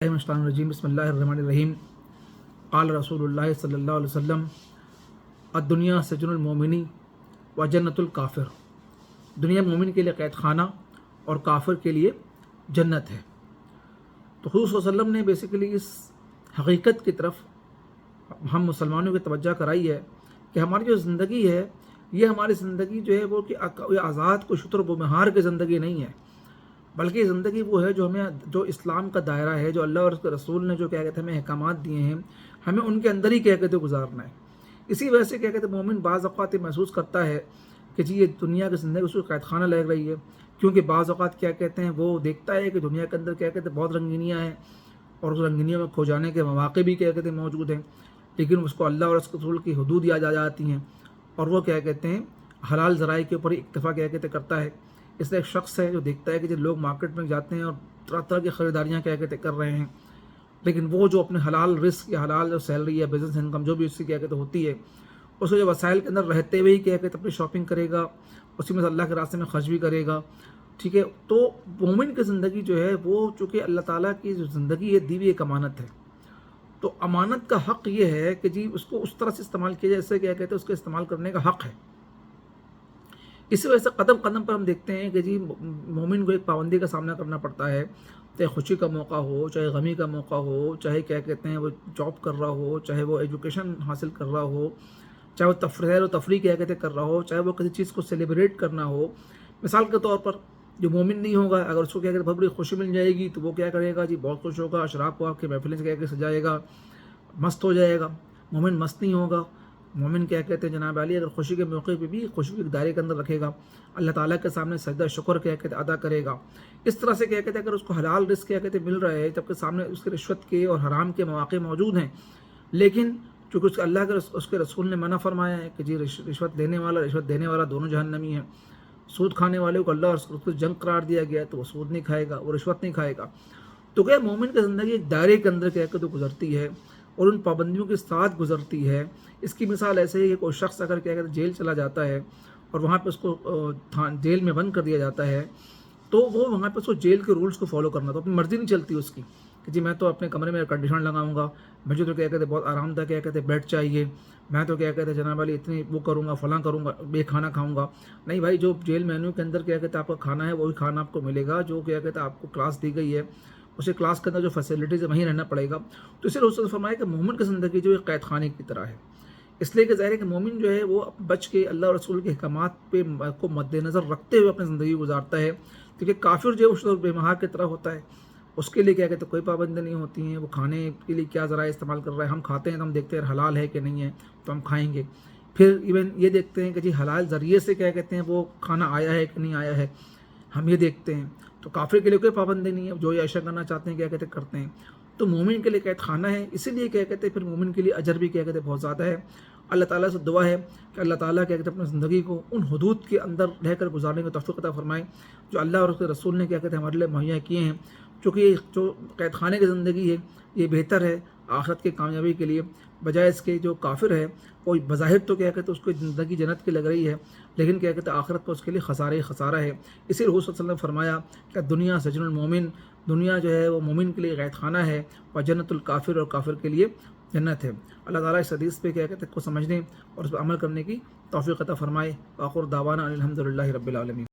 الرجیم بسم اللہ الرحمن الرحیم قال رسول اللہ صلی اللہ علیہ وسلم الدنیا سجن المومنی و جنت الکافر. دنیا مومن کے لیے قید خانہ اور کافر کے لیے جنت ہے. تو حضور صلی اللہ علیہ وسلم نے بیسیکلی اس حقیقت کی طرف ہم مسلمانوں کی توجہ کرائی ہے کہ ہماری جو زندگی ہے یہ ہماری زندگی جو ہے وہ کہ آزاد کو شتر و مہار کی زندگی نہیں ہے، بلکہ زندگی وہ ہے جو ہمیں جو اسلام کا دائرہ ہے، جو اللہ اور اس کے رسول نے جو کیا کہتے ہیں ہمیں احکامات دیے ہیں، ہمیں ان کے اندر ہی کیا کہتے گزارنا ہے. اسی وجہ سے کیا کہتے ہیں مومن بعض اوقات محسوس کرتا ہے کہ جی یہ دنیا کی زندگی اس کو قید خانہ لگ رہی ہے، کیونکہ بعض اوقات کیا کہتے ہیں وہ دیکھتا ہے کہ دنیا کے اندر کیا کہتے ہیں بہت رنگینیاں ہیں اور اس رنگینیوں میں کھو جانے کے مواقع بھی کیا کہتے ہیں موجود ہیں، لیکن اس کو اللہ اور اس کے رسول کی حدود یاد آ جاتی ہیں اور وہ کیا کہتے ہیں حلال ذرائع کے اوپر اکتفا کیا کہتے کرتا ہے. اس طرح ایک شخص ہے جو دیکھتا ہے کہ جب لوگ مارکیٹ میں جاتے ہیں اور طرح طرح کی خریداریاں کیا کہتے کر رہے ہیں، لیکن وہ جو اپنے حلال رزق یا حلال جو سیلری یا بزنس انکم جو بھی اس کی کیا کہتے ہوتی ہے، اس کو جو وسائل کے اندر رہتے ہوئے ہی کیا کہتے اپنی شاپنگ کرے گا، اسی میں اللہ کے راستے میں خرچ بھی کرے گا. ٹھیک ہے، تو مومن کی زندگی جو ہے وہ چونکہ اللہ تعالیٰ کی جو زندگی ہے دی ہوئی ایک امانت ہے، تو امانت کا حق یہ ہے کہ جی اس کو اس طرح سے استعمال کیا جائے جیسے کیا کہتے ہیں اس کے استعمال کرنے کا حق ہے. اسی وجہ سے قدم قدم پر ہم دیکھتے ہیں کہ جی مومن کو ایک پابندی کا سامنا کرنا پڑتا ہے، چاہے خوشی کا موقع ہو، چاہے غمی کا موقع ہو، چاہے کیا کہتے ہیں وہ جاب کر رہا ہو، چاہے وہ ایجوکیشن حاصل کر رہا ہو، چاہے وہ تفریح کیا کہتے کر رہا ہو، چاہے وہ کسی چیز کو سیلیبریٹ کرنا ہو. مثال کے طور پر جو مومن نہیں ہوگا اگر اس کو کیا کہتے بہت بڑی خوشی مل جائے گی تو وہ کیا کرے گا جی بہت خوش ہوگا، اشراف کو آپ کے محفلیں سے کیا کہ سجائے گا، مست ہو جائے گا. مومن مست نہیں ہوگا. مومن کیا کہتے ہیں جناب علی اگر خوشی کے موقع پہ بھی خوشی کے دائرے کے اندر رکھے گا، اللہ تعالیٰ کے سامنے سجدہ شکر کیا کہتے ادا کرے گا. اس طرح سے کیا کہتے ہیں اگر اس کو حلال رزق کیا کہتے مل رہا ہے جبکہ سامنے اس کے رشوت کے اور حرام کے مواقع موجود ہیں، لیکن چونکہ اس کے اللہ کے اس کے رسول نے منع فرمایا ہے کہ جی رشوت لینے والا رشوت دینے والا دونوں جہنمی ہیں. سود کھانے والے کو اللہ اور اس کو جنگ قرار دیا گیا تو وہ سود نہیں کھائے گا، وہ رشوت نہیں کھائے گا. تو کیا مومن کی زندگی ایک دائرے کے اندر کیا کہ تو گزرتی ہے اور ان پابندیوں کے ساتھ گزرتی ہے. اس کی مثال ایسے ہے کہ کوئی شخص اگر کیا کہتے ہیں جیل چلا جاتا ہے اور وہاں پہ اس کو جیل میں بند کر دیا جاتا ہے تو وہ وہاں پہ اس کو جیل کے رولز کو فالو کرنا، تو اپنی مرضی نہیں چلتی اس کی کہ جی میں تو اپنے کمرے میں ایئر کنڈیشن لگاؤں گا، مجھے تو کیا کہتے ہیں بہت آرام دہ کیا کہتے ہیں بیڈ چاہیے، میں تو کیا کہتے ہیں جناب والی اتنی وہ کروں گا فلاں کروں گا بے کھانا کھاؤں گا. نہیں بھائی، جو جیل مینیو کے اندر کیا کہتے ہیں آپ کا کھانا ہے وہی کھانا آپ کو ملے گا، جو کیا کہتے ہیں آپ کو کلاس دی گئی ہے اسے کلاس کے اندر جو فیسلٹیز ہے وہیں رہنا پڑے گا. تو اسی لیے فرمایا کہ مومن کی زندگی جو ایک قید خانے کی طرح ہے، اس لیے کہ ظاہر ہے کہ مومن جو ہے وہ بچ کے اللہ اور رسول کے احکامات پہ کو مد نظر رکھتے ہوئے اپنی زندگی گزارتا ہے. کیونکہ کافر جو ہے اس بے مہار کی طرح ہوتا ہے، اس کے لیے کیا کہتے ہیں کوئی پابندی نہیں ہوتی ہیں، وہ کھانے کے لیے کیا ذرائع استعمال کر رہا ہے، ہم کھاتے ہیں تو ہم دیکھتے ہیں حلال ہے کہ نہیں ہے تو ہم کھائیں گے. پھر ایون یہ دیکھتے ہیں کہ جی حلال ذریعے سے کیا کہتے ہیں وہ کھانا آیا ہے کہ نہیں آیا ہے، ہم یہ دیکھتے ہیں. تو کافر کے لیے کوئی پابندی نہیں ہے، جو یہ عائشہ کرنا چاہتے ہیں کیا کہتے کرتے ہیں. تو مومن کے لیے قید خانہ ہے، اسی لیے کیا کہتے ہیں پھر مومن کے لیے اجر بھی کیا کہتے ہیں بہت زیادہ ہے. اللہ تعالیٰ سے دعا ہے کہ اللہ تعالیٰ کیا کہتے ہیں اپنی زندگی کو ان حدود کے اندر رہ کر گزارنے کی توفیق عطا فرمائے جو اللہ اور اس کے رسول نے کیا کہتے ہیں ہمارے لیے مہیا کیے ہیں. چونکہ یہ جو قید خانے کی زندگی ہے یہ بہتر ہے آخرت کی کامیابی کے لیے، بجائے اس کے جو کافر ہے وہ بظاہر تو کیا کہتے ہیں اس کو زندگی جنت کی لگ رہی ہے، لیکن کیا کہتے ہیں آخرت کو اس کے لیے خسارہ ہے. اسی لیے حضور صلی اللہ علیہ وسلم نے فرمایا کہ دنیا سجن المومن، دنیا جو ہے وہ مومن کے لیے قید خانہ ہے اور جنت الکافر، اور کافر کے لیے جنت ہے. اللہ تعالیٰ اس حدیث پہ کیا کہتے ہیں کو سمجھنے اور اس پہ عمل کرنے کی توفیق عطا فرمائے. آخر دعوانا الحمدللہ رب العالمین.